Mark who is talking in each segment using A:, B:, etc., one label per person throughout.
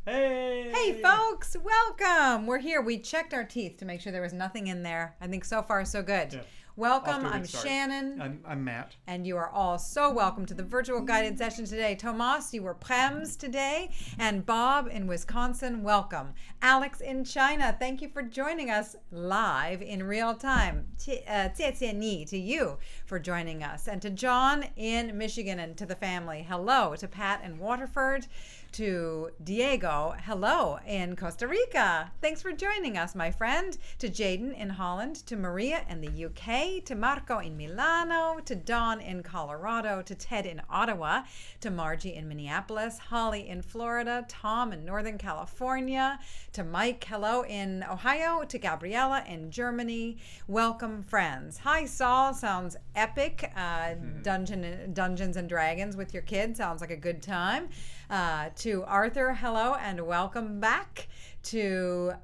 A: Hey!
B: Hey folks, welcome! We're here. We checked our teeth to make sure there was nothing in there. I think so far so good.
A: Yeah.
B: Welcome,
A: Off to a
B: I'm
A: good start.
B: Shannon.
A: I'm Matt.
B: And you are all so welcome to the virtual guided session today. Tomas, you were Prems today. And Bob in Wisconsin, welcome. Alex in China, thank you for joining us live in real time. 谢谢你 to you for joining us. And to John in Michigan and to the family, hello. To Pat in Waterford. To Diego, hello, in Costa Rica. Thanks for joining us, my friend. To Jaden in Holland, to Maria in the UK, to Marco in Milano, to Dawn in Colorado, to Ted in Ottawa, to Margie in Minneapolis, Holly in Florida, Tom in Northern California, to Mike, hello, in Ohio, to Gabriella in Germany. Welcome, friends. Hi, Saul. Sounds epic. Dungeons and Dragons with your kids. Sounds like a good time. To Arthur, hello and welcome back. To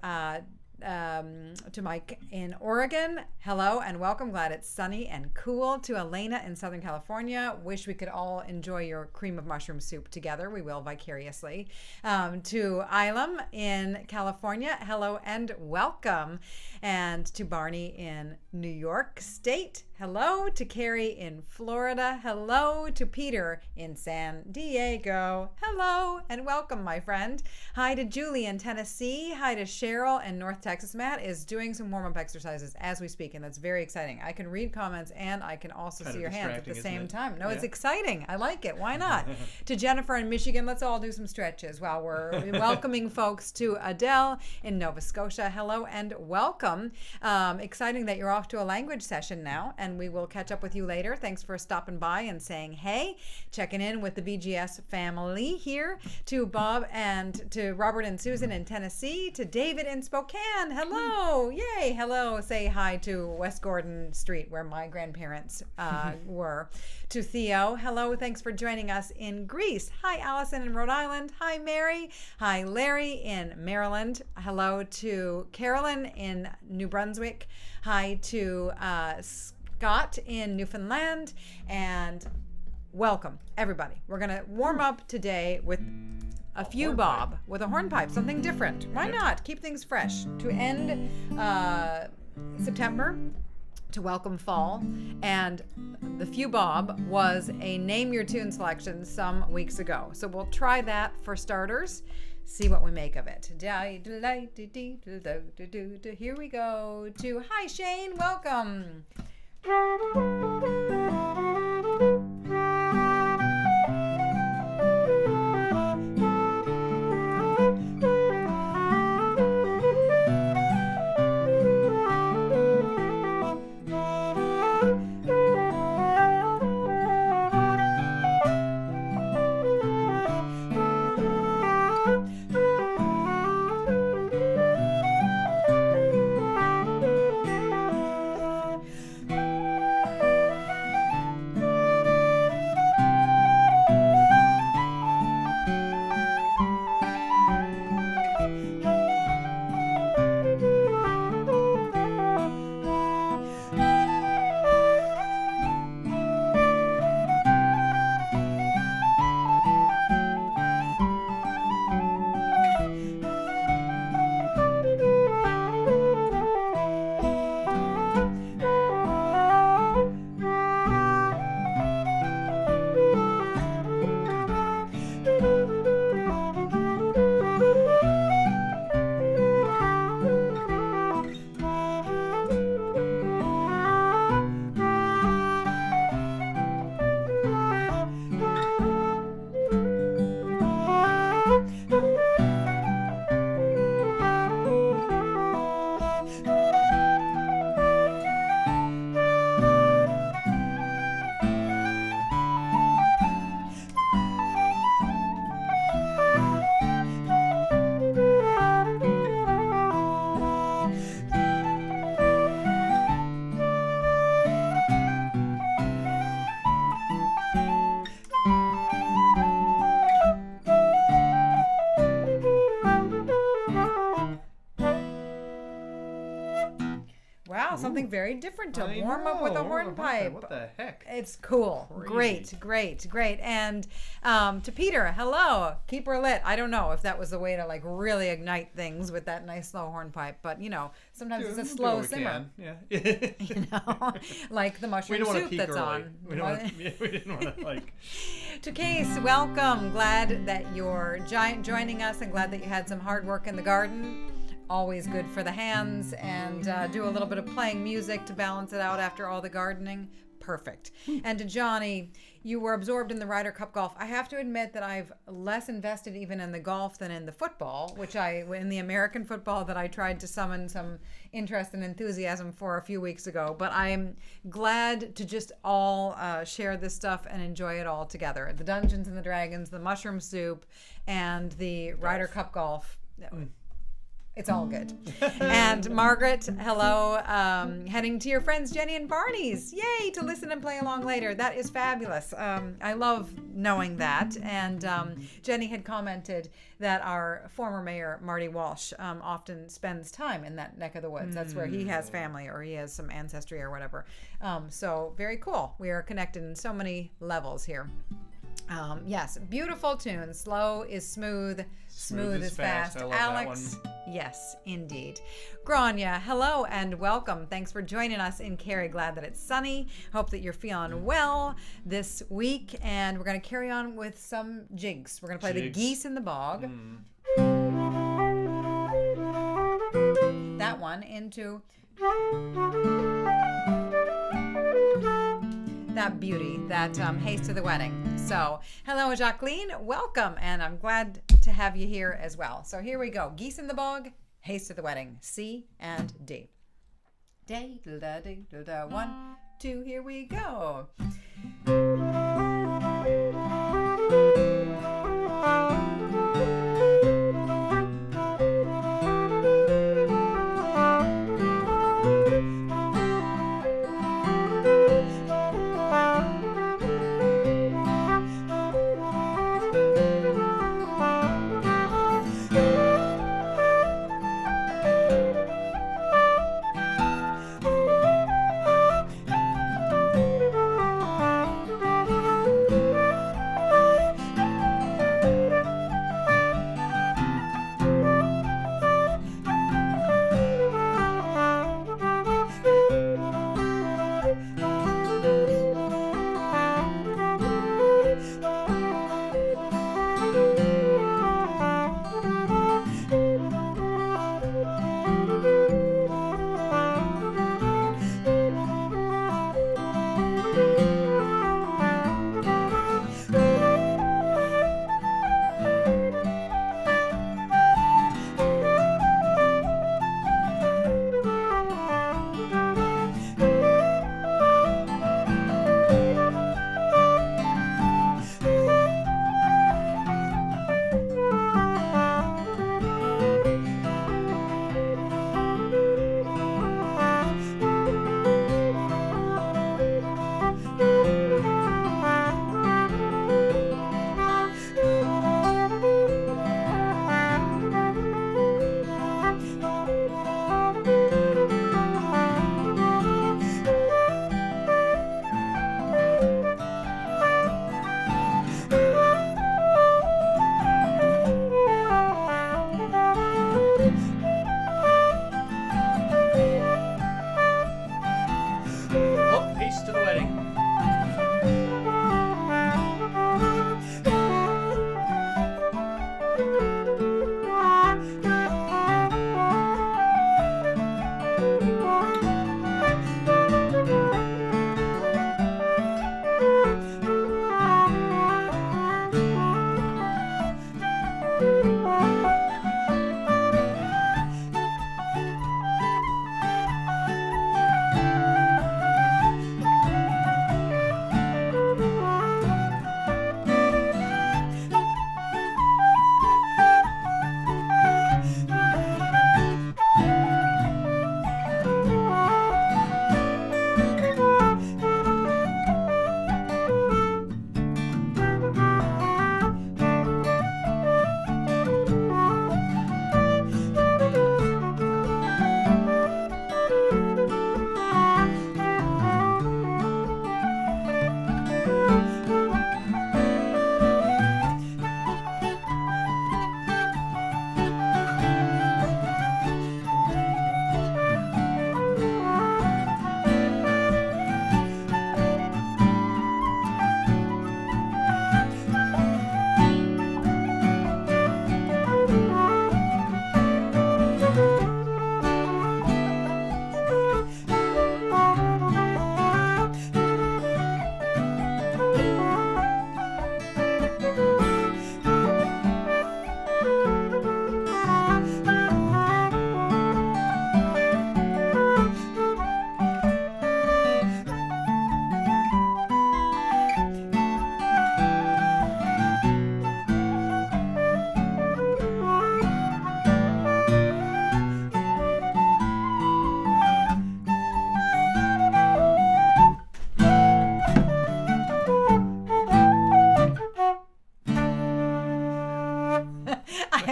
B: Mike in Oregon, hello and welcome. Glad it's sunny and cool. To Elena in Southern California, wish we could all enjoy your cream of mushroom soup together. We will vicariously. To Ilam in California, hello and welcome. And to Barney in New York State, hello. To Kerry in Florida, hello. To Peter in San Diego, hello and welcome, my friend. Hi to Julie in Tennessee. Hi to Cheryl in North Texas. Matt is doing some warm-up exercises as we speak, and that's very exciting. I can read comments and I can also see your hands at the same time. No, it's exciting. I like it. Why not? To Jennifer in Michigan, let's all do some stretches while we're welcoming folks. To Adele in Nova Scotia, hello and welcome. Exciting that you're off to a language session now, and we will catch up with you later. Thanks for stopping by and saying hey, checking in with the VGS family here. To Bob and to Robert and Susan in Tennessee. To David in Spokane, hello, yay, hello. Say hi to West Gordon Street where my grandparents were. To Theo, hello, thanks for joining us in Greece. Hi, Allison in Rhode Island. Hi, Mary. Hi, Larry in Maryland. Hello to Carolyn in New Brunswick. Hi to Scott in Newfoundland. And welcome, everybody. We're going to warm up today with a few bob with a hornpipe, something different. Why not? Keep things fresh. To end September, to welcome fall. And the few bob was a name your tune selection some weeks ago. So we'll try that for starters. See what we make of it. Here we go. To hi Shane, welcome. something very different to warm up with a hornpipe.
A: What the heck?
B: It's cool.
A: Crazy.
B: Great. And to Peter, hello. Keep her lit. I don't know if that was the way to like really ignite things with that nice slow hornpipe, but sometimes it's a slow simmer.
A: Yeah.
B: Like the mushroom soup that's on.
A: We didn't want to like.
B: To Case, welcome. Glad that you're joining us and glad that you had some hard work in the garden. Always good for the hands, and do a little bit of playing music to balance it out after all the gardening. Perfect. And to Johnny, you were absorbed in the Ryder Cup golf. I have to admit that I've less invested even in the golf than in the football, in the American football that I tried to summon some interest and enthusiasm for a few weeks ago. But I'm glad to just all share this stuff and enjoy it all together. The Dungeons and the Dragons, the mushroom soup, and the Ryder Cup golf. It's all good. And Margaret, hello. Heading to your friends Jenny and Barney's. Yay, to listen and play along later. That is fabulous. I love knowing that. And Jenny had commented that our former mayor, Marty Walsh, often spends time in that neck of the woods. That's where he has family or he has some ancestry or whatever. So very cool. We are connected in so many levels here. Yes, beautiful tune. Slow is smooth, smooth is fast.
A: I love
B: Alex,
A: that one.
B: Yes, indeed. Grania, hello and welcome. Thanks for joining us in Kerry. Glad that it's sunny. Hope that you're feeling well this week. And we're going to carry on with some jigs. We're going to play the Geese in the Bog. That one into that beauty, that Haste to the Wedding. So, hello, Jacqueline. Welcome, and I'm glad to have you here as well. So here we go. Geese in the Bog, Haste to the Wedding. C and D. Day, da, da, da, da, 1, 2, here we go.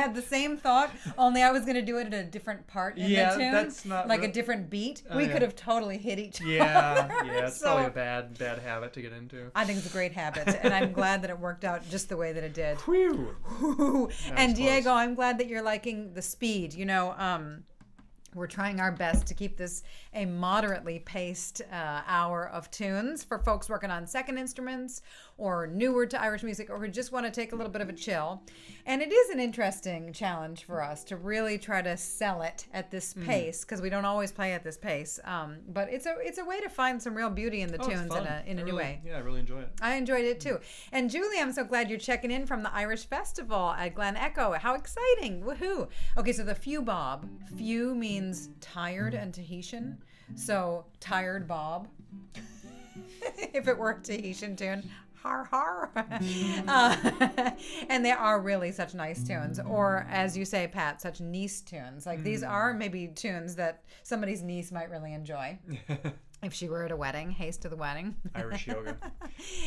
B: had the same thought, only I was going to do it at a different part in the tune.
A: That's not
B: like a different beat. We could have totally hit each other.
A: Yeah, it's probably a bad habit to get into.
B: I think it's a great habit, and I'm glad that it worked out just the way that it did.
A: Whew.
B: And Diego, I'm glad that you're liking the speed. We're trying our best to keep this a moderately paced hour of tunes for folks working on second instruments or newer to Irish music, or who just want to take a little bit of a chill. And it is an interesting challenge for us to really try to sell it at this pace, because we don't always play at this pace. But it's a way to find some real beauty in the tunes in a new way.
A: Yeah, I really enjoy it.
B: I enjoyed it too. And Julie, I'm so glad you're checking in from the Irish Festival at Glen Echo. How exciting. Woohoo. Okay, so the few bob. Few means tired and Tahitian. So tired bob. If it were a Tahitian tune. Har har. And they are really such nice tunes. Or as you say, Pat, such niece tunes. Like these are maybe tunes that somebody's niece might really enjoy. If she were at a wedding, Haste to the wedding.
A: Irish yoga.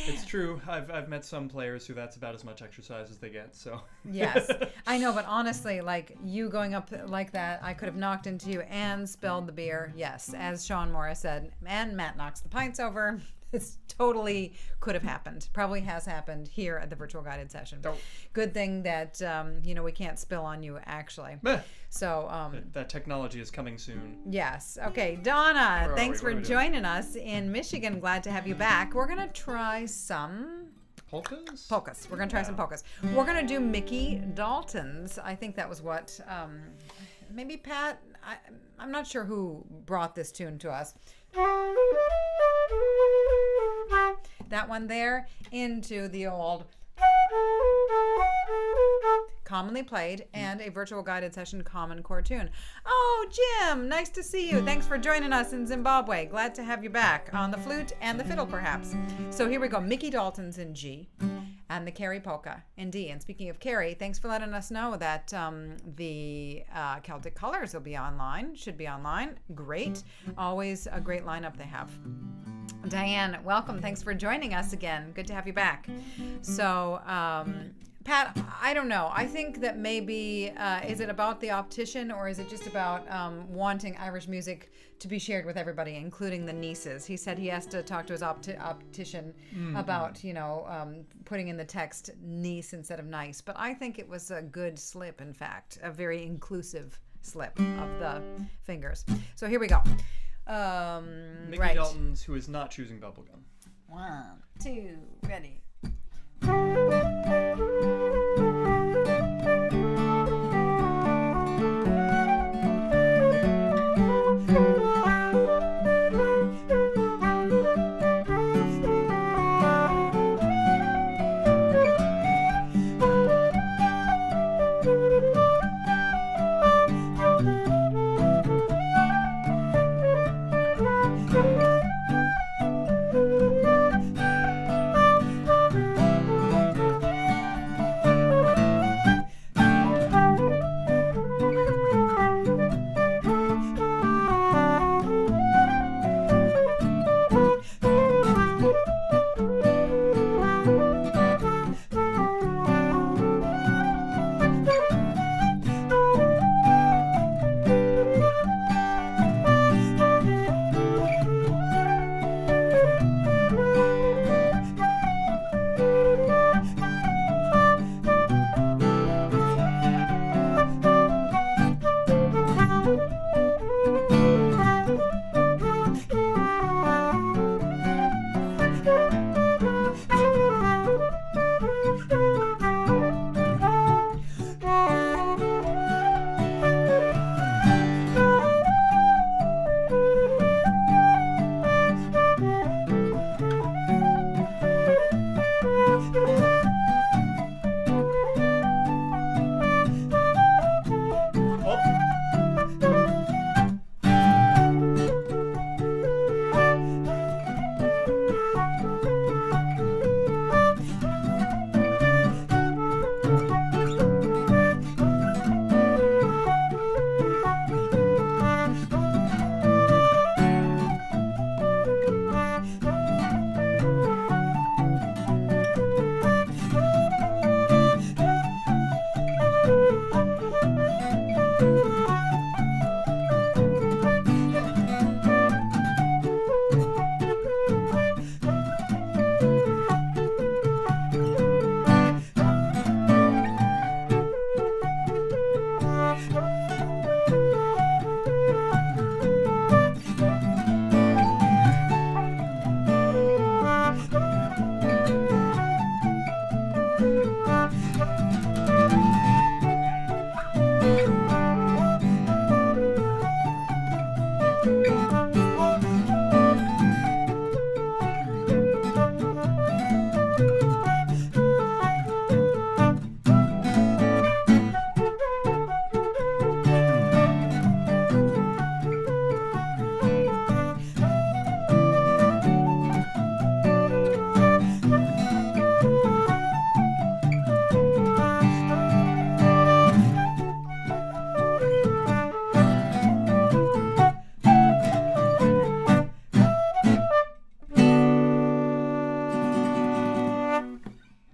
A: It's true. I've met some players who that's about as much exercise as they get. So
B: yes, I know. But honestly, like you going up like that, I could have knocked into you and spilled the beer. Yes, as Sean Morris said, and Matt knocks the pints over. This totally could have happened. Probably has happened here at the virtual guided session.
A: Oh.
B: Good thing that we can't spill on you actually. So
A: that technology is coming soon.
B: Yes. Okay, Donna, thanks for
A: What are we
B: joining us in Michigan. Glad to have you back. We're gonna try some
A: Polkas.
B: We're gonna try some polkas. We're gonna do Mickey Dalton's. I think that was what maybe Pat. I'm not sure who brought this tune to us. That one there into the old commonly played and a virtual guided session common chord tune. Oh, Jim, nice to see you. Thanks for joining us in Zimbabwe. Glad to have you back on the flute and the fiddle, perhaps. So here we go. Mickey Dalton's in G and the Kerry Polka in D. And speaking of Kerry, thanks for letting us know that the Celtic Colors will be online, should be online. Great. Always a great lineup they have. Diane, welcome. Thanks for joining us again. Good to have you back. So, Pat, I don't know. I think that maybe, is it about the optician, or is it just about wanting Irish music to be shared with everybody, including the nieces? He said he has to talk to his optician about, putting in the text niece instead of nice. But I think it was a good slip, in fact, a very inclusive slip of the fingers. So here we go.
A: Mickey Dalton's Who Is Not Choosing Bubblegum.
B: 1, 2, ready.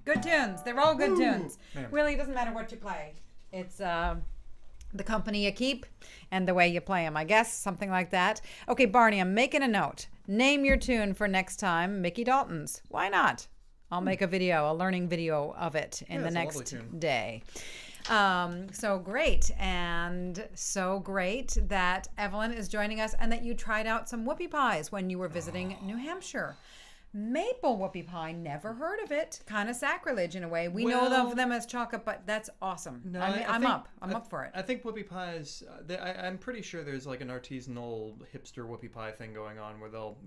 B: Good tunes. They're all good tunes.
A: Man.
B: Really, it doesn't matter what you play. It's the company you keep and the way you play them, I guess. Something like that. Okay, Barney, I'm making a note. Name your tune for next time, Mickey Dalton's. Why not? I'll make a video, a learning video of it in the
A: that's a lovely
B: next
A: tune.
B: day. So great. And so great that Evelyn is joining us and that you tried out some whoopie pies when you were visiting New Hampshire. Maple whoopie pie, never heard of it. Kind of sacrilege in a way. We know of them as chocolate, but that's awesome.
A: No,
B: I'm up for it.
A: I think whoopie pies. I'm pretty sure there's like an artisanal hipster whoopie pie thing going on where they'll,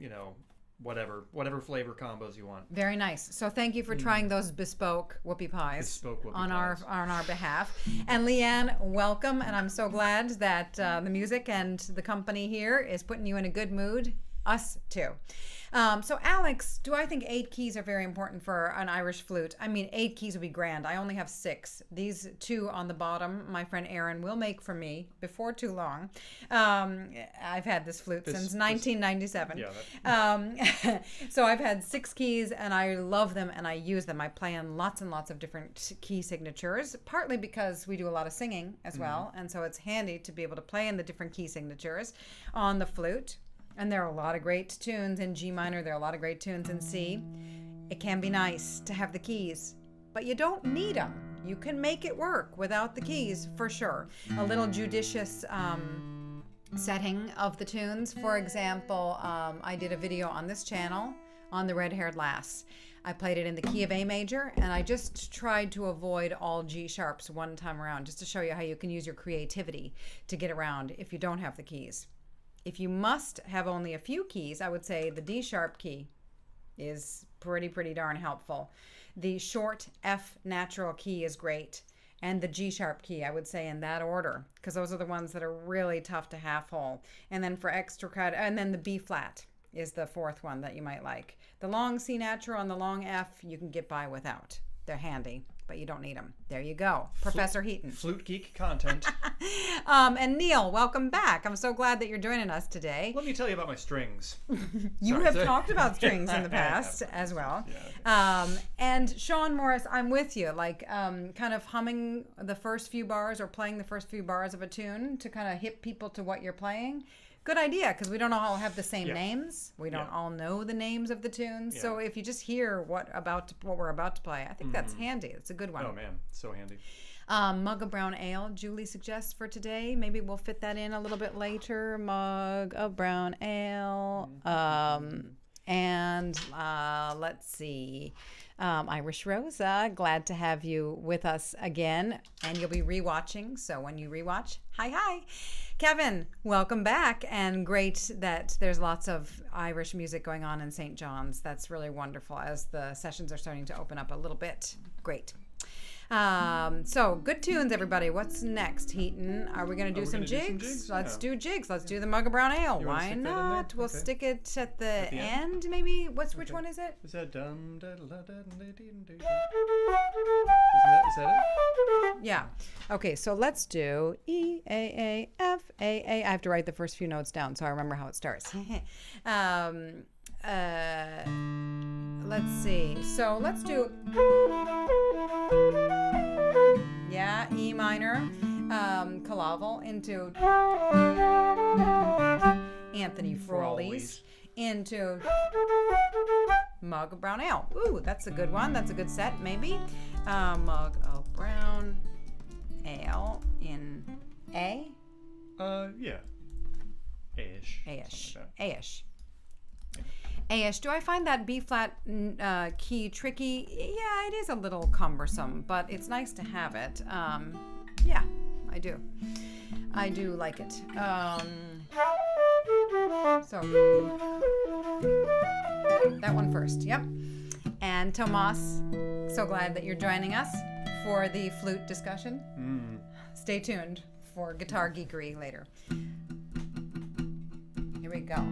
A: whatever flavor combos you want.
B: Very nice. So thank you for trying those bespoke whoopie pies on our behalf. And Leanne, welcome. And I'm so glad that the music and the company here is putting you in a good mood. Us too. So Alex, do I think 8 keys are very important for an Irish flute? I mean, 8 keys would be grand. I only have 6. These 2 on the bottom, my friend Aaron will make for me before too long. I've had this flute since 1997. So I've had 6 keys and I love them and I use them. I play on lots and lots of different key signatures, partly because we do a lot of singing as well. And so it's handy to be able to play in the different key signatures on the flute. And there are a lot of great tunes in G minor. There are a lot of great tunes in C. It can be nice to have the keys, but you don't need them. You can make it work without the keys for sure. A little judicious setting of the tunes. For example, I did a video on this channel on the Red-Haired Lass. I played it in the key of A major, and I just tried to avoid all G sharps one time around, just to show you how you can use your creativity to get around if you don't have the keys. If you must have only a few keys, I would say the D sharp key is pretty darn helpful. The short F natural key is great. And the G sharp key, I would say in that order, because those are the ones that are really tough to half hole. And then for extra cut, and then the B flat is the 4th one that you might like. The long C natural and the long F you can get by without. They're handy, but you don't need them. There you go. Professor Heaton.
A: Flute geek content.
B: And Neil, welcome back. I'm so glad that you're joining us today.
A: Let me tell you about my strings.
B: You have talked about strings in the past as well.
A: Yeah.
B: And Sean Morris, I'm with you. Like kind of humming the first few bars or playing the first few bars of a tune to kind of hit people to what you're playing. Good idea, because we don't all have the same names. We don't all know the names of the tunes. So if you just hear what we're about to play, I think that's handy. It's a good one.
A: Oh man, so handy.
B: Mug of brown ale, Julie suggests for today. Maybe we'll fit that in a little bit later. Mug of brown ale. And let's see. Irish Rosa, glad to have you with us again. And you'll be rewatching. So when you rewatch, hi. Kevin, welcome back. And great that there's lots of Irish music going on in St. John's. That's really wonderful as the sessions are starting to open up a little bit. Great. So good tunes, everybody. What's next, Heaton? Are we going to do some jigs? Let's do jigs. Let's do the Mug of Brown Ale. Why not? We'll stick it at the end, maybe. Which one is it?
A: Is that dum da da da da dee? Is that it?
B: Yeah. Okay, so let's do E A A F A A. I have to write the first few notes down so I remember how it starts. Let's see. So let's do E minor, Killavil into Anthony Frawley's into Mug of Brown Ale. Ooh, that's a good one. That's a good set, maybe. Mug of Brown Ale in A.
A: Yeah. A-ish.
B: A-ish.
A: Something like that.
B: A-ish. Aish, do I find that B flat key tricky? Yeah, it is a little cumbersome, but it's nice to have it. Yeah, I do. I do like it. So that one first. Yep. And Tomas, so glad that you're joining us for the flute discussion. Stay tuned for guitar geekery later. Here we go.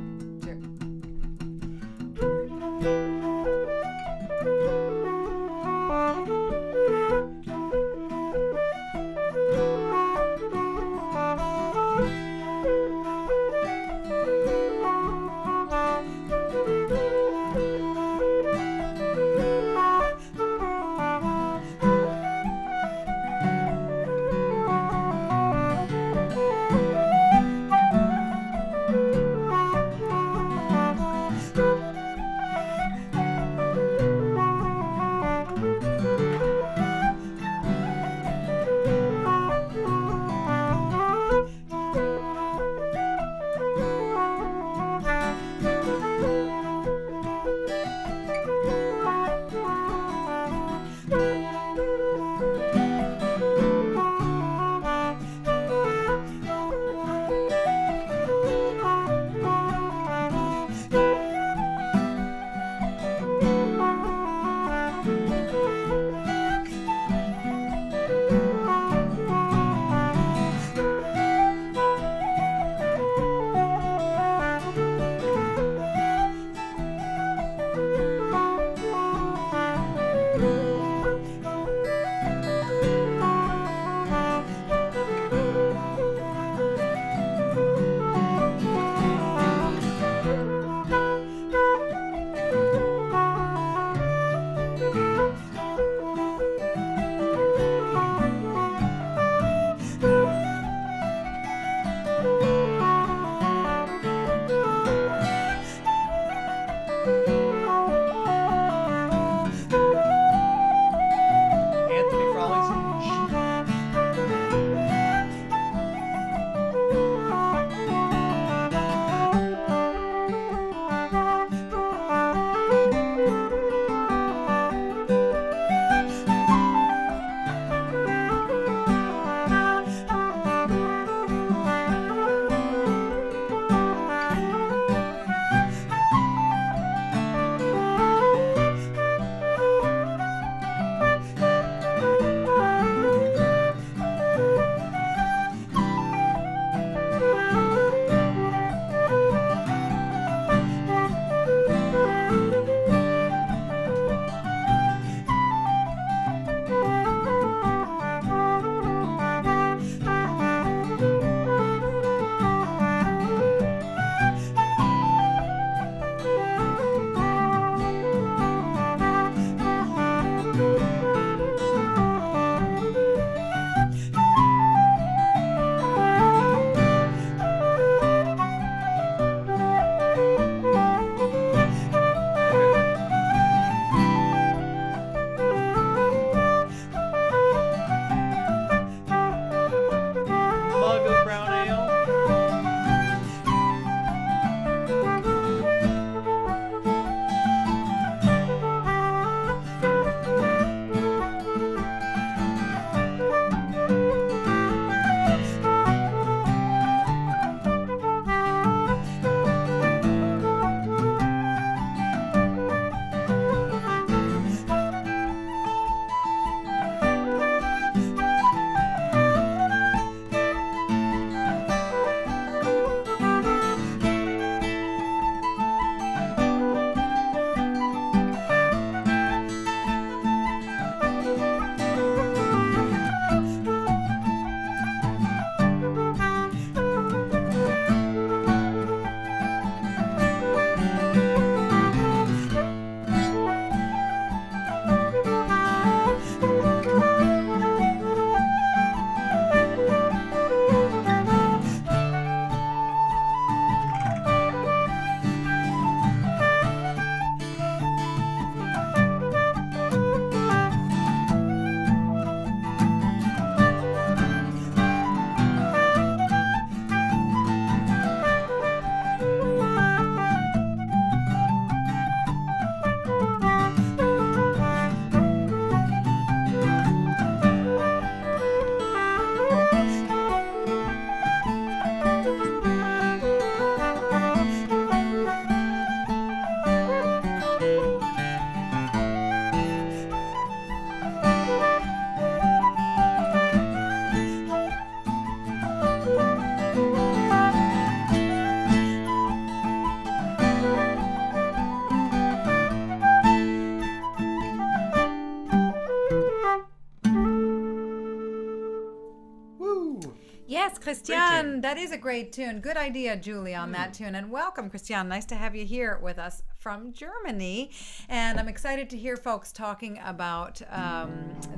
B: Yes, Christian, that is a great tune. Good idea, Julie, on that tune. And welcome, Christian. Nice to have you here with us from Germany. And I'm excited to hear folks talking about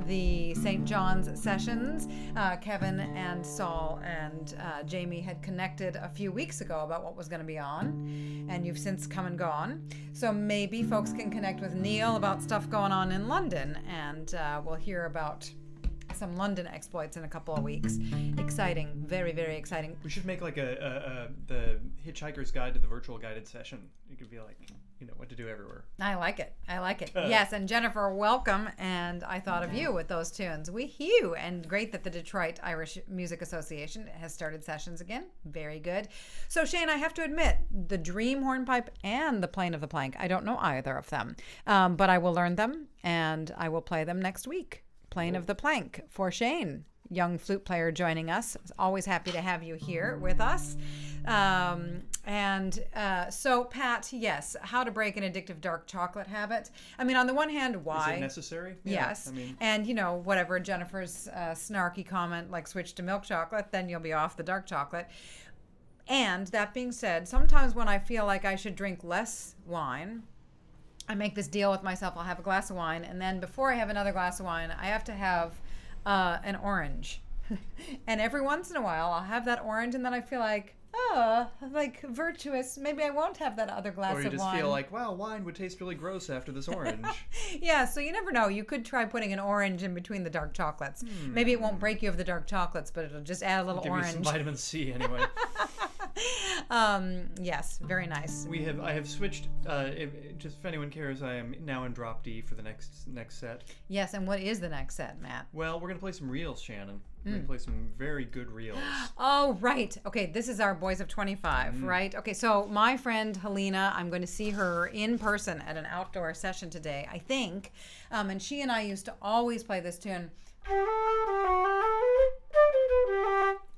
B: the St. John's sessions. Kevin and Saul and Jamie had connected a few weeks ago about what was going to be on, and you've since come and gone. So maybe folks can connect with Neil about stuff going on in London, and we'll hear about some London exploits in a couple of weeks. Exciting, very, very exciting.
A: We should make like the Hitchhiker's Guide to the Virtual Guided Session. It could be like, what to do everywhere.
B: I like it. Yes, and Jennifer, welcome. And I thought of you with those tunes. Wee-hoo! And great that the Detroit Irish Music Association has started sessions again. Very good. So Shane, I have to admit, the Dream Hornpipe and the Plane of the Plank, I don't know either of them, but I will learn them and I will play them next week. Plane of the Plank for Shane, young flute player joining us. Always happy to have you here with us. So Pat, yes, how to break an addictive dark chocolate habit. I mean, on the one hand, why?
A: Is it necessary?
B: Yes.
A: Yeah,
B: and whatever Jennifer's snarky comment, like switch to milk chocolate, then you'll be off the dark chocolate. And that being said, sometimes when I feel like I should drink less wine, I make this deal with myself. I'll have a glass of wine, and then before I have another glass of wine, I have to have an orange. And every once in a while, I'll have that orange, and then I feel like, virtuous. Maybe I won't have that other glass of wine.
A: Or you just feel like, wow, wine would taste really gross after this orange.
B: Yeah, so you never know. You could try putting an orange in between the dark chocolates. Maybe it won't break you of the dark chocolates, but it'll just add a little orange.
A: Give you some vitamin C anyway.
B: Yes, very nice.
A: I have switched. Just if anyone cares, I am now in drop D for the next set.
B: Yes, and what is the next set, Matt?
A: Well, we're gonna play some reels, Shannon. We're gonna play some very good reels.
B: Oh, right. Okay, this is our Boys of 25, right? Okay, so my friend Helena, I'm going to see her in person at an outdoor session today, I think. And she and I used to always play this tune.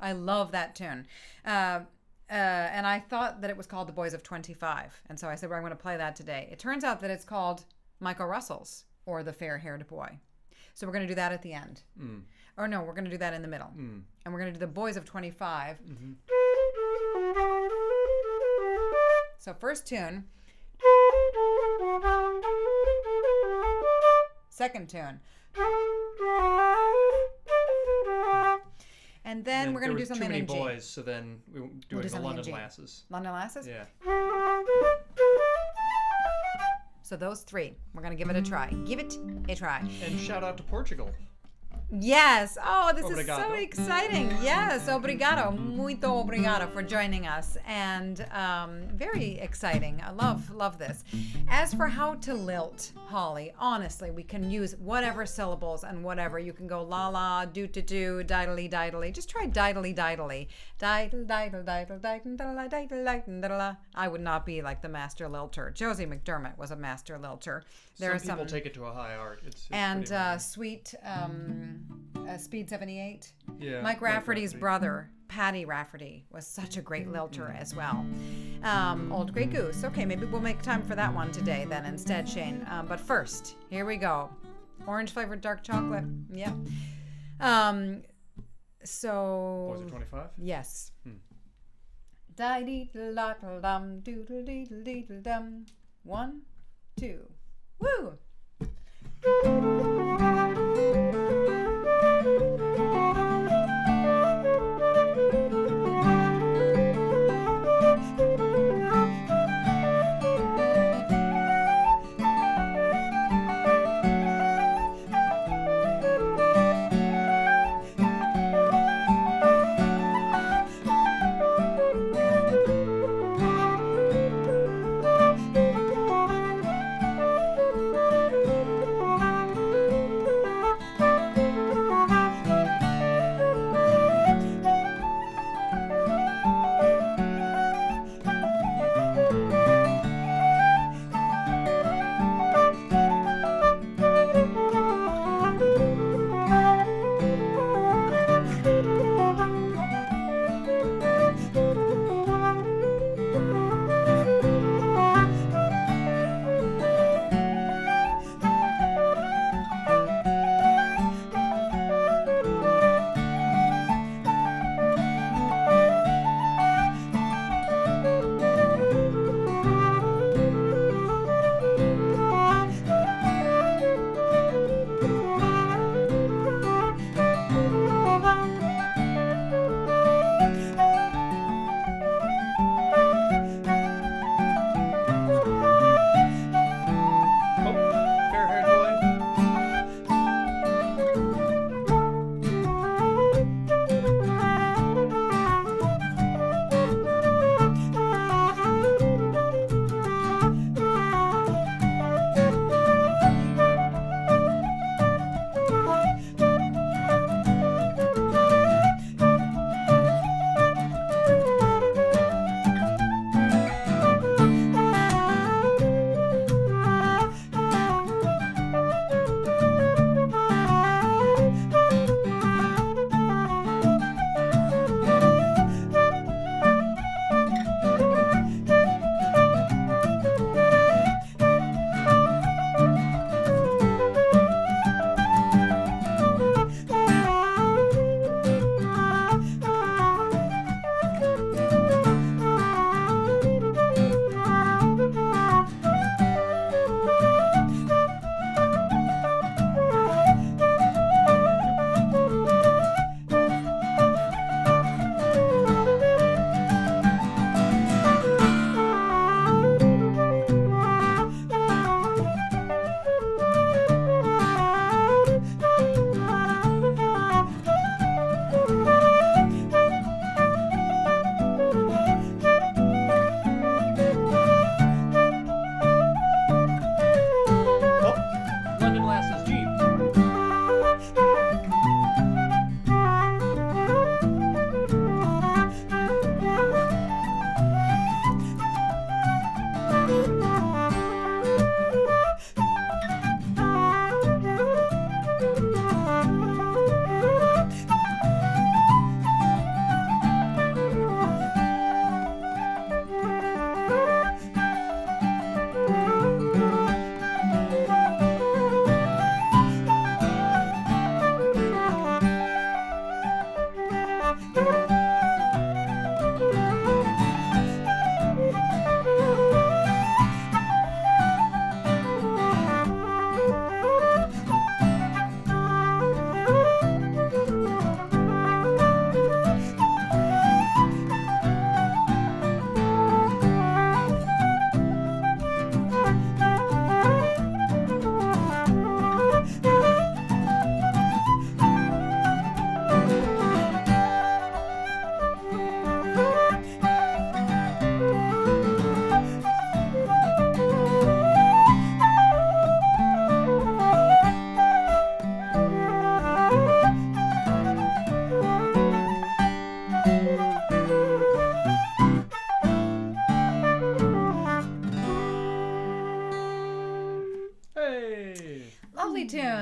B: I love that tune. And I thought that it was called the Boys of 25. And so I said, well, I'm going to play that today. It turns out that it's called Michael Russell's, or The Fair-Haired Boy. So we're going to do that at the end. Or no, we're going to do that in the middle. And we're going to do the Boys of 25. So first tune. Second tune. And then we're going to do something in G.
A: Too many boys, so then we'll do the London Lasses.
B: London Lasses?
A: Yeah.
B: So those three. We're going to give it a try. Give it a try.
A: And shout out to Portugal.
B: Yes. Oh, this
A: Obrigado.
B: is so exciting. Yes. Obrigado. Muito obrigado for joining us. And very exciting. I love this. As for how to lilt, Holly, honestly, we can use whatever syllables and whatever. You can go la la, do to do, diddly diddly. Just try diddly diddly. Diddle diddle diddle diddle diddle diddle. I would not be like the master lilter. Josie McDermott was a master lilter.
A: Some people take it to a high art. It's
B: and sweet Speed 78.
A: Yeah,
B: Mike Rafferty's brother, Patty Rafferty, was such a great lilter as well. Old Grey Goose. Okay, maybe we'll make time for that one today then instead, Shane. But first, here we go. Orange flavored dark chocolate. Yeah. So.
A: Was it 25?
B: Yes. One, two. Woo!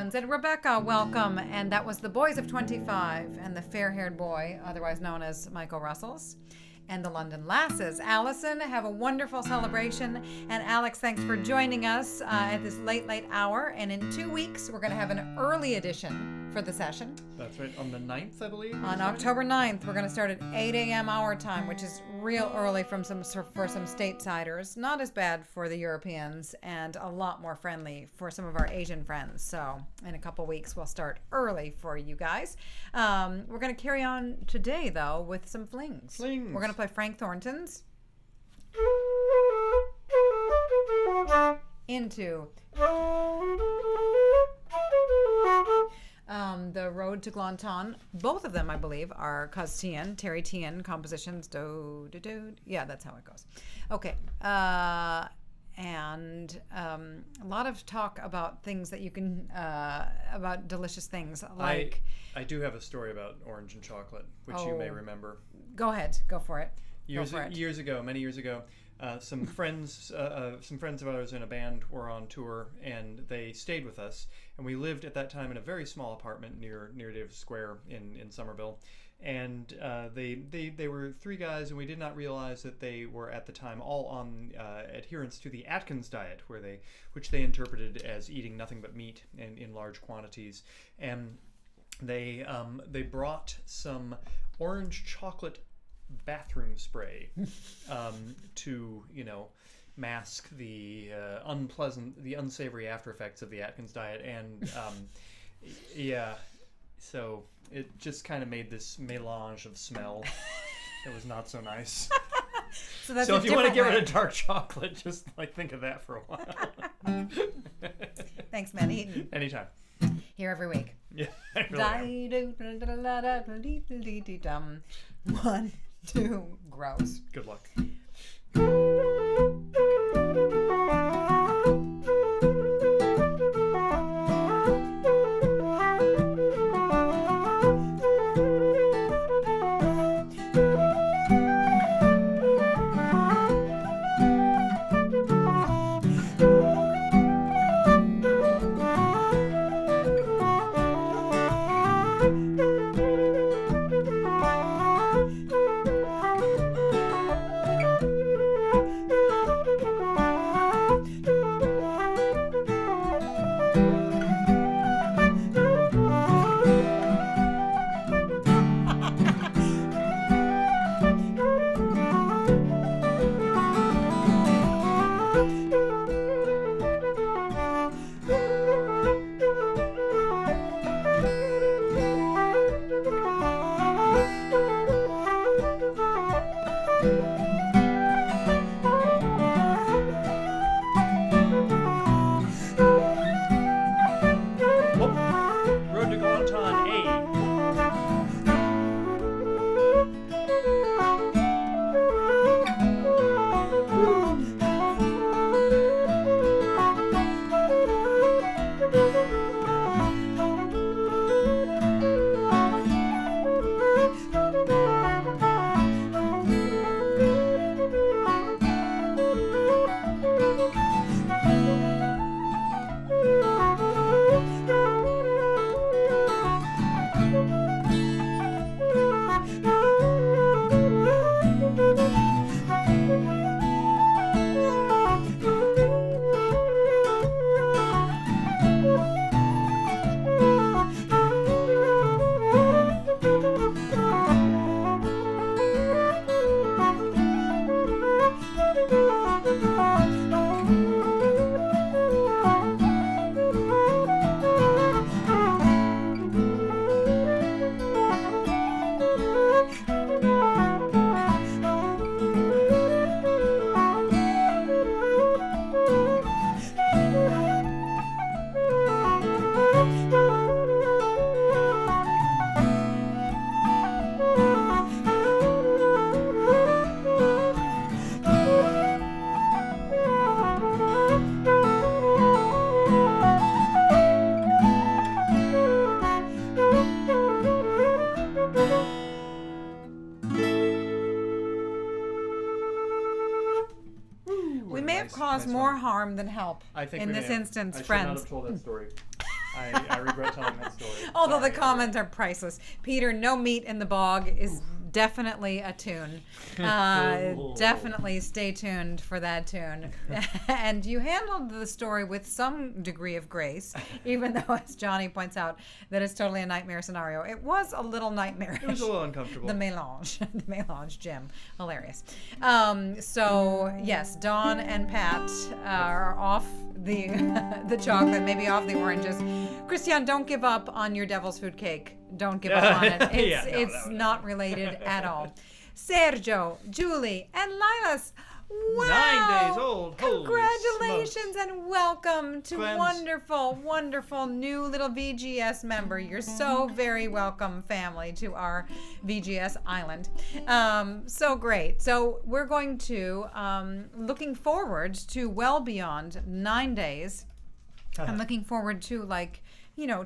B: ones. And Rebecca, welcome. And that was the Boys of 25 and the fair-haired boy, otherwise known as Michael Russells. And the London Lasses. Allison, have a wonderful celebration. And Alex, thanks for joining us at this late hour. And in 2 weeks, we're going to have an early edition for the session.
A: That's right. On the 9th, I believe?
B: On October 9th, we're going to start at 8 a.m. our time, which is real early for some stateside-ers. Not as bad for the Europeans and a lot more friendly for some of our Asian friends. So in a couple weeks, we'll start early for you guys. We're going to carry on today, though, with some flings. We're going to play Frank Thornton's into the Road to Glountane. Both of them, I believe, are Terry Tian compositions. Do. Yeah, that's how it goes. Okay. And a lot of talk about things that you can, about delicious things. Like
A: I do have a story about orange and chocolate, which you may remember.
B: Go ahead. Go for it.
A: Many years ago, some friends of ours in a band were on tour, and they stayed with us. And we lived at that time in a very small apartment near Davis Square in Somerville. And they were three guys, and we did not realize that they were at the time all on adherence to the Atkins diet, which they interpreted as eating nothing but meat in large quantities. And they brought some orange chocolate bathroom spray to mask the unsavory after effects of the Atkins diet. And so it just kind of made this melange of smell that was not so nice. So if you want to get rid of dark chocolate, just think of that for a while.
B: Thanks, man.
A: Anytime.
B: Here every week.
A: Yeah, I really am.
B: 1, 2, gross.
A: Good luck.
B: Cause more harm than help.
A: I think
B: in this instance, friends.
A: I should not have told that story. I regret telling that story.
B: Although
A: Sorry,
B: the comments are priceless. Peter, no meat in the bog is definitely a tune. Definitely stay tuned for that tune. And you handled the story with some degree of grace, even though, as Johnny points out, that it's totally a nightmare scenario. It was a little nightmarish.
A: It was a little uncomfortable.
B: The mélange, Jim. Hilarious. So, yes, Dawn and Pat are off the chocolate, maybe off the oranges. Christian, don't give up on your devil's food cake. Don't give up on it. It's not related at all. Sergio, Julie, and Lilas. Wow!
A: 9 days old. Holy
B: Congratulations
A: smokes.
B: and welcome to
A: Twins.
B: wonderful, wonderful new little VGS member. You're so very welcome, family, to our VGS island. So great. So we're going to, looking forward to well beyond 9 days. I'm looking forward to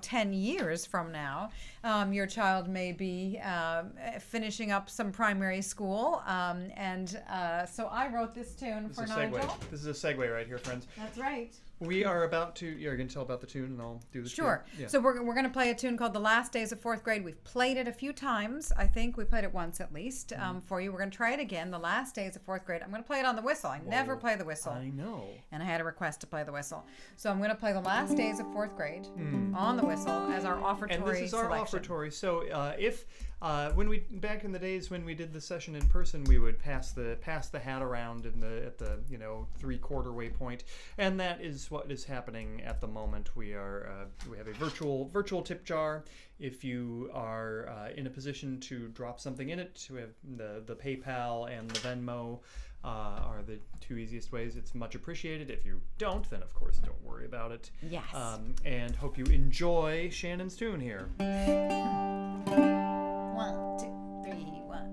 B: 10 years from now, your child may be finishing up some primary school. So I wrote this tune for Nigel.
A: This is a segue right here, friends.
B: That's right.
A: We are about to, you're going to tell about the tune and I'll do the
B: Sure.
A: tune. Yeah.
B: So we're going to play a tune called The Last Days of Fourth Grade. We've played it a few times. I think we played it once at least for you. We're going to try it again. The Last Days of Fourth Grade. I'm going to play it on the whistle. I never play the whistle.
A: I know.
B: And I had a request to play the whistle. So I'm going to play The Last Days of Fourth Grade on the whistle as our offertory
A: And this is our
B: selection.
A: offertory. So if back in the days when we did the session in person, we would pass the hat around at the 3/4 way point, and that is what is happening at the moment. We have a virtual tip jar. If you are in a position to drop something in it, we have the PayPal and the Venmo are the two easiest ways. It's much appreciated. If you don't, then of course don't worry about it.
B: Yes.
A: And hope you enjoy Shannon's tune here.
B: 1, 2, 3, 1.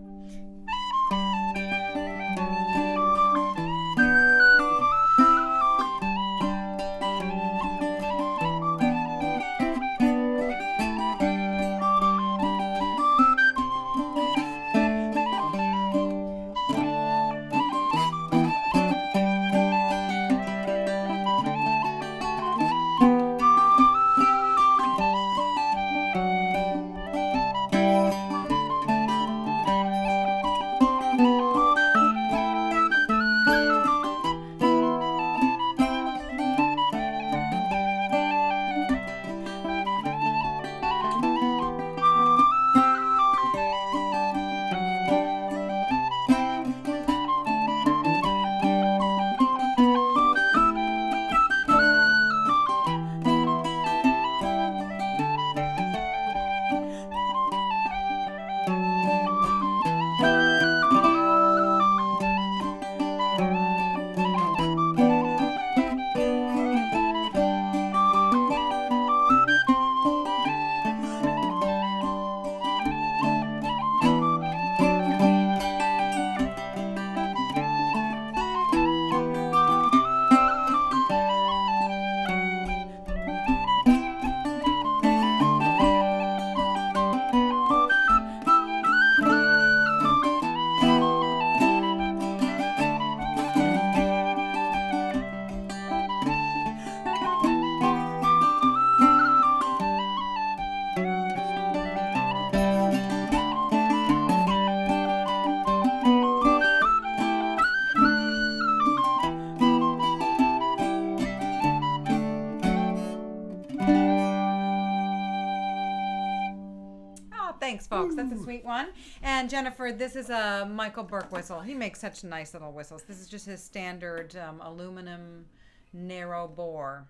B: Thanks, folks. That's a sweet one. And Jennifer, this is a Michael Burke whistle. He makes such nice little whistles. This is just his standard aluminum narrow bore.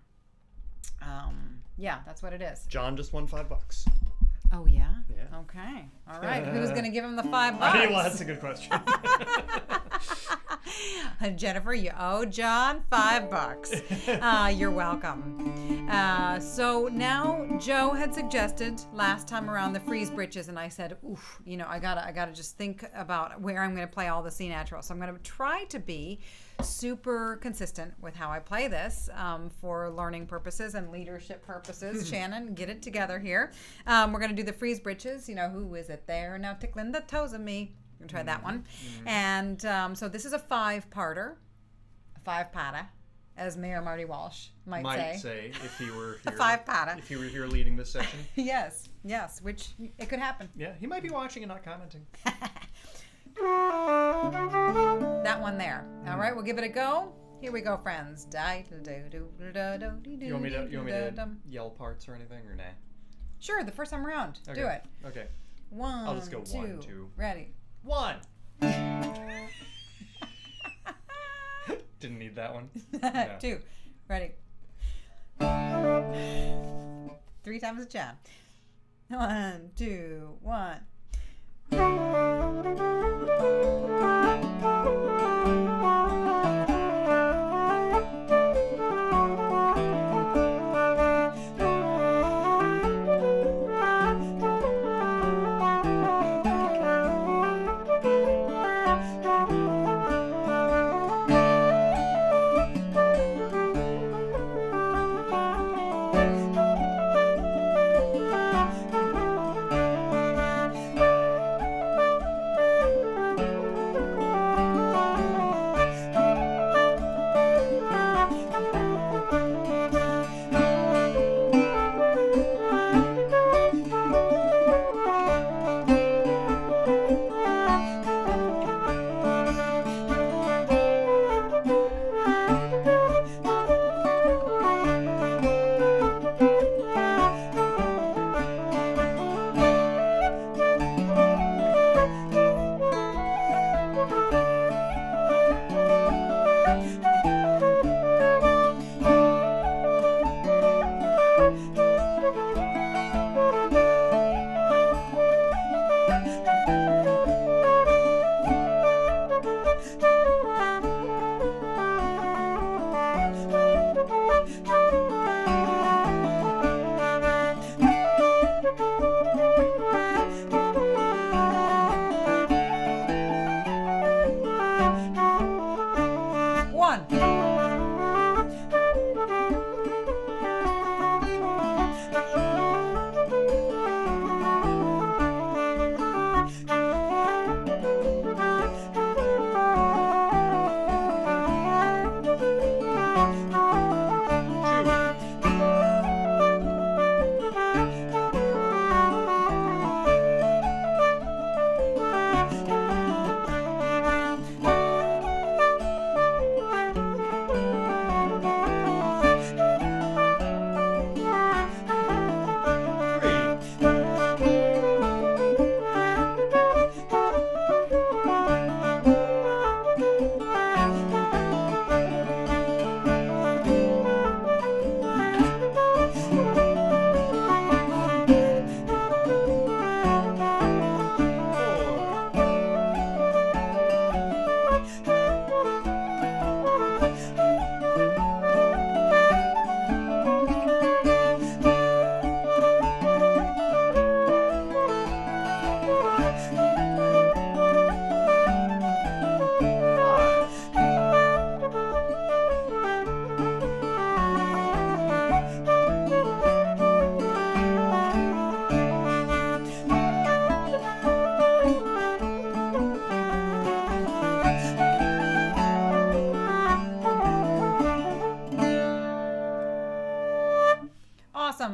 B: Yeah, that's what it is.
A: John just won $5.
B: Oh, yeah?
A: Yeah.
B: Okay. All right. Who's going to give him the $5?
A: Well, that's a good question.
B: Jennifer, you owe John $5. You're welcome. So now Joe had suggested last time around the Frieze Britches, and I said, oof, I gotta just think about where I'm going to play all the C natural. So I'm going to try to be super consistent with how I play this for learning purposes and leadership purposes. Shannon, get it together here. We're going to do the Frieze Britches. Who is it there now tickling the toes of me? I'm going to try that one. And so this is a 5-parter, a 5-pata. as Mayor Marty Walsh might
A: say if he were here.
B: A five-patta.
A: If he were here leading this session.
B: Yes, which it could happen.
A: Yeah, he might be watching and not commenting.
B: That one there. All right, we'll give it a go. Here we go, friends.
A: You want me to yell parts or anything, or nah?
B: Sure, the first time around.
A: Okay.
B: Do it.
A: Okay.
B: One,
A: I'll just go
B: two,
A: 1, 2.
B: Ready.
A: 1. Didn't need that one. No.
B: 2. Ready. 3 times the charm. 1, 2, 1.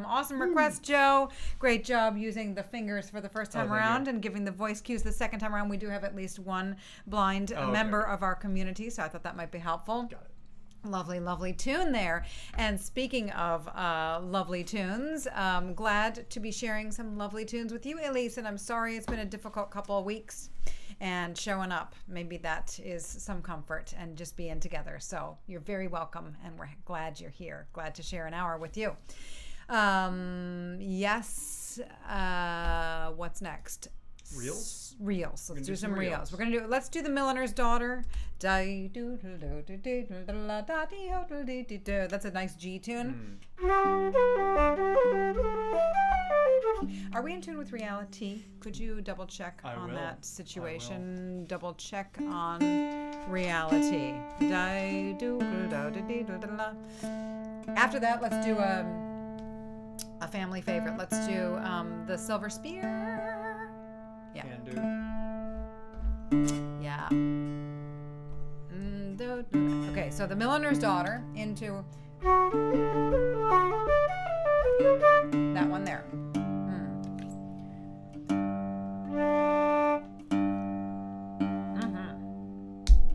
B: Awesome request, Joe. Great job using the fingers for the first time around and giving the voice cues the second time around. We do have at least one blind member of our community, so I thought that might be helpful.
A: Got it.
B: Lovely tune there. And speaking of lovely tunes, glad to be sharing some lovely tunes with you, Elise. And I'm sorry it's been a difficult couple of weeks and showing up. Maybe that is some comfort and just being together. So you're very welcome, and we're glad you're here. Glad to share an hour with you. Yes. What's next?
A: Reels?
B: Reels. Let's do some reels. Let's do the Milliner's Daughter. That's a nice G tune. Are we in tune with reality? Could you double check on that situation? Double check on reality. After that, let's do a family favorite. Let's do the Silver Spear. Yeah.
A: Can do.
B: Yeah. Okay, so the milliner's daughter into that one there.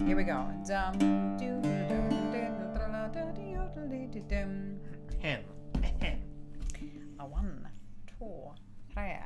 B: Here we go.
A: Hen.
B: A 1, 2, 3.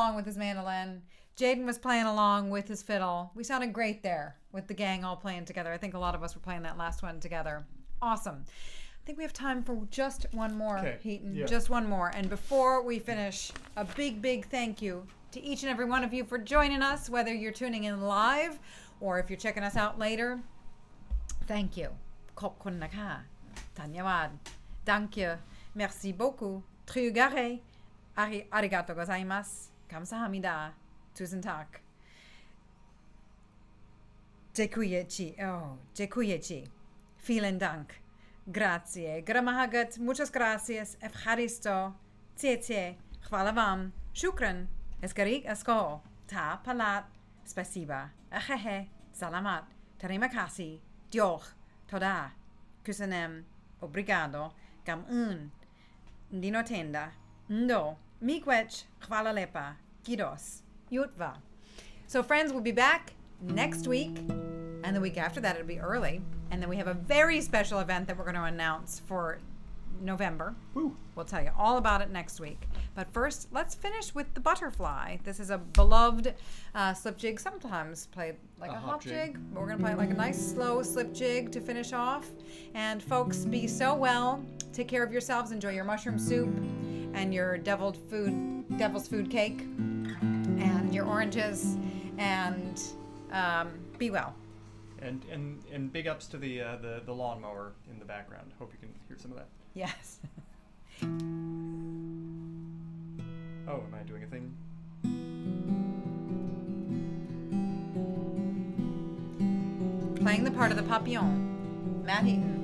B: along with his mandolin. Jaden was playing along with his fiddle. We sounded great there with the gang all playing together. I think a lot of us were playing that last one together. Awesome. I think we have time for just one more, Heaton. Yeah. Just one more. And before we finish, a big, big thank you to each and every one of you for joining us, whether you're tuning in live or if you're checking us out later. Thank you. Khopkun naka. Tanyawad. Thank you. Merci beaucoup. Trugare. Arigato gozaimasu. Kamsahamnida. Tusen tak. Dziękuję. Vielen Dank. Grazie. Gramahagat. Muchas gracias. Evcharisto. Ciecie. Chwala wam. Shukran. Eskarik esko. Ta palat. Spasiba. Ahehe. Salamat. Terima kasih. Diolch. Toda. Kusanem. Obrigado. Gamun. Ndino tenda. Ndo. Miigwech. Chwala lepa. Gidos. Yutva. So friends, we'll be back next week, and the week after that it'll be early, and then we have a very special event that we're going to announce for November. Woo. We'll tell you all about it next week. But first, let's finish with the butterfly. This is a beloved slip jig, sometimes played like a hop jig. But we're going to play it like a nice slow slip jig to finish off. And folks, be so well. Take care of yourselves. Enjoy your mushroom soup and your devil's food cake and your oranges, and be well.
A: And big ups to the lawnmower in the background. Hope you can hear some of that.
B: Yes.
A: Oh, am I doing a thing?
B: Playing the part of the papillon, Matt Heaton.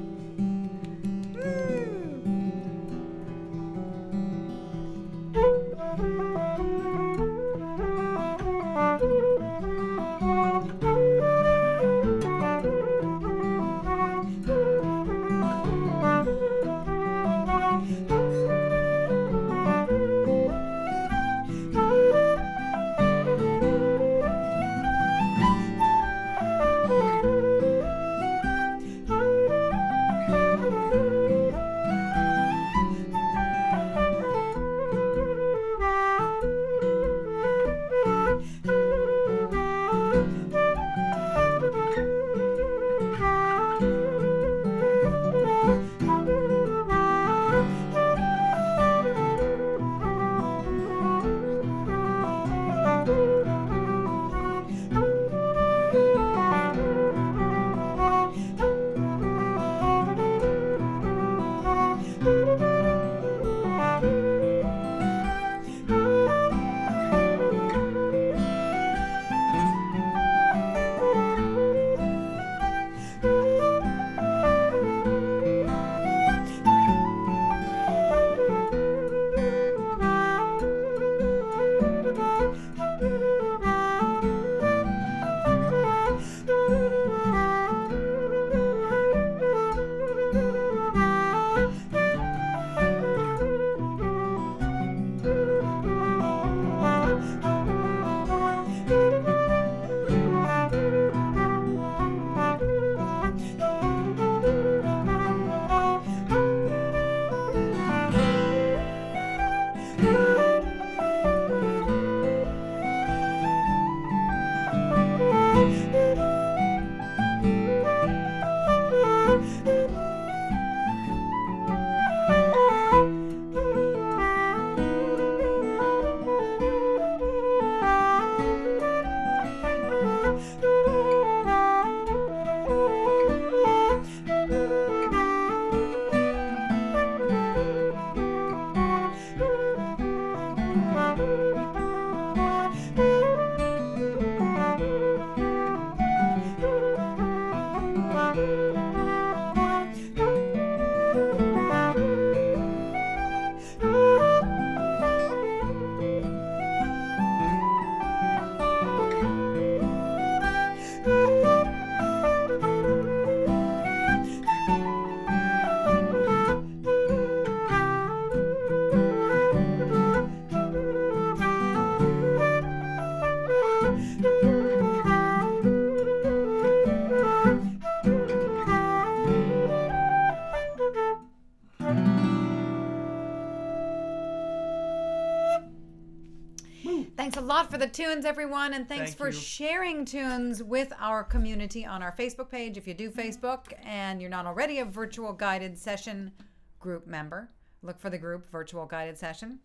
B: lot for the tunes, everyone, and thanks
A: Thank
B: for
A: you.
B: sharing tunes with our community on our Facebook page. If you do Facebook and you're not already a virtual guided session group member, look for the group Virtual Guided Session,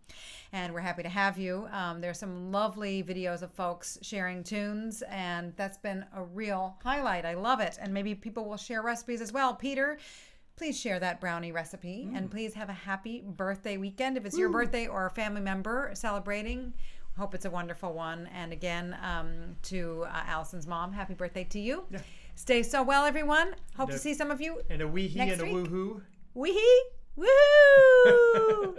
B: and we're happy to have you. There's some lovely videos of folks sharing tunes, and that's been a real highlight. I love it, and maybe people will share recipes as well. Peter, please share that brownie recipe, and please have a happy birthday weekend. If it's your birthday or a family member celebrating, hope it's a wonderful one. And again, to Allison's mom, happy birthday to you.
A: Yeah.
B: Stay so well, everyone. Hope to see some of you
A: And a wee-hee
B: next
A: and a
B: week.
A: woohoo.
B: Wee-hee. Woo!